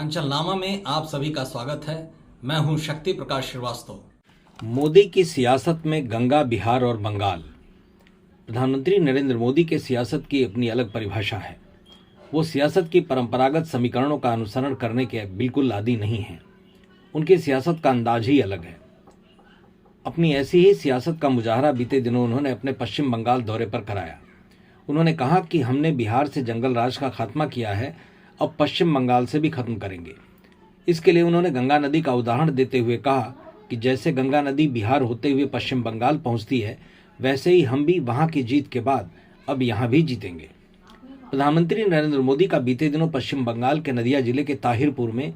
अंचलनामा में आप सभी का स्वागत है। मैं हूं शक्ति प्रकाश श्रीवास्तव। मोदी की सियासत में गंगा, बिहार और बंगाल। प्रधानमंत्री नरेंद्र मोदी के सियासत की अपनी अलग परिभाषा है। वो सियासत की परंपरागत समीकरणों का अनुसरण करने के बिल्कुल आदी नहीं हैं। उनकी सियासत का अंदाज ही अलग है। अपनी ऐसी ही सियासत का मुजाहरा बीते दिनों उन्होंने अपने पश्चिम बंगाल दौरे पर कराया। उन्होंने कहा कि हमने बिहार से जंगल राज का खात्मा किया है, अब पश्चिम बंगाल से भी खत्म करेंगे। इसके लिए उन्होंने गंगा नदी का उदाहरण देते हुए कहा कि जैसे गंगा नदी बिहार होते हुए पश्चिम बंगाल पहुंचती है, वैसे ही हम भी वहां की जीत के बाद अब यहां भी जीतेंगे। प्रधानमंत्री नरेंद्र मोदी का बीते दिनों पश्चिम बंगाल के नदिया जिले के ताहिरपुर में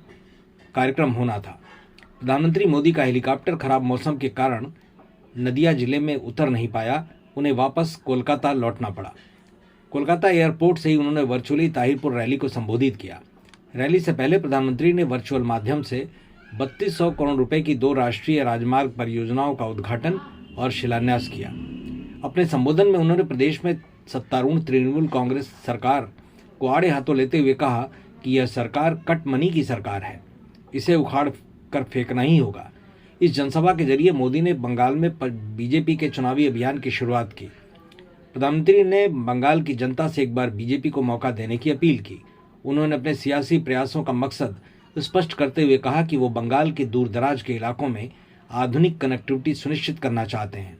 कार्यक्रम होना था। प्रधानमंत्री मोदी का हेलीकॉप्टर खराब मौसम के कारण नदिया जिले में उतर नहीं पाया, उन्हें वापस कोलकाता लौटना पड़ा। कोलकाता एयरपोर्ट से ही उन्होंने वर्चुअली ताहिरपुर रैली को संबोधित किया। रैली से पहले प्रधानमंत्री ने वर्चुअल माध्यम से 3200 करोड़ रुपए की 2 राष्ट्रीय राजमार्ग परियोजनाओं का उद्घाटन और शिलान्यास किया। अपने संबोधन में उन्होंने प्रदेश में सत्तारूढ़ तृणमूल कांग्रेस सरकार को आड़े हाथों लेते हुए कहा कि यह सरकार कट मनी की सरकार है, इसे उखाड़ कर फेंकना ही होगा। इस जनसभा के जरिए मोदी ने बंगाल में बीजेपी के चुनावी अभियान की शुरुआत की। प्रधानमंत्री ने बंगाल की जनता से एक बार बीजेपी को मौका देने की अपील की। उन्होंने अपने सियासी प्रयासों का मकसद स्पष्ट करते हुए कहा कि वो बंगाल के दूरदराज के इलाकों में आधुनिक कनेक्टिविटी सुनिश्चित करना चाहते हैं।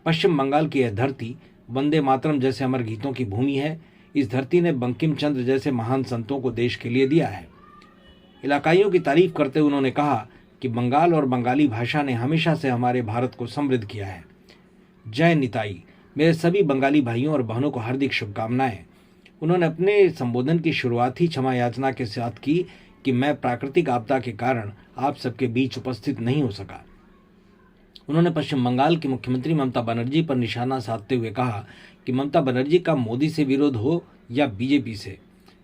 पश्चिम बंगाल की यह धरती वंदे मातरम जैसे अमर गीतों की भूमि है। इस धरती ने बंकिम चंद्र जैसे महान संतों को देश के लिए दिया है। इलाकाइयों की तारीफ करते हुए उन्होंने कहा कि बंगाल और बंगाली भाषा ने हमेशा से हमारे भारत को समृद्ध किया है। जय निताई। मेरे सभी बंगाली भाइयों और बहनों को हार्दिक शुभकामनाएं। उन्होंने अपने संबोधन की शुरुआत ही क्षमा याचना के साथ की कि मैं प्राकृतिक आपदा के कारण आप सबके बीच उपस्थित नहीं हो सका। उन्होंने पश्चिम बंगाल की मुख्यमंत्री ममता बनर्जी पर निशाना साधते हुए कहा कि ममता बनर्जी का मोदी से विरोध हो या बीजेपी से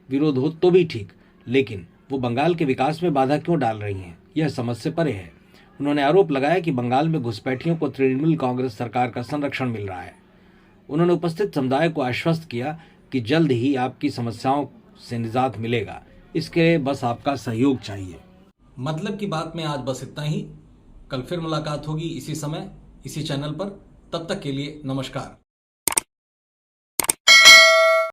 विरोध हो तो भी ठीक, लेकिन वो बंगाल के विकास में बाधा क्यों डाल रही हैं, यह समझ से परे है। उन्होंने आरोप लगाया कि बंगाल में घुसपैठियों को तृणमूल कांग्रेस सरकार का संरक्षण मिल रहा है। उन्होंने उपस्थित समुदाय को आश्वस्त किया कि जल्द ही आपकी समस्याओं से निजात मिलेगा, इसके लिए बस आपका सहयोग चाहिए। मतलब की बात में आज बस इतना ही। कल फिर मुलाकात होगी इसी समय, इसी चैनल पर। तब तक के लिए नमस्कार।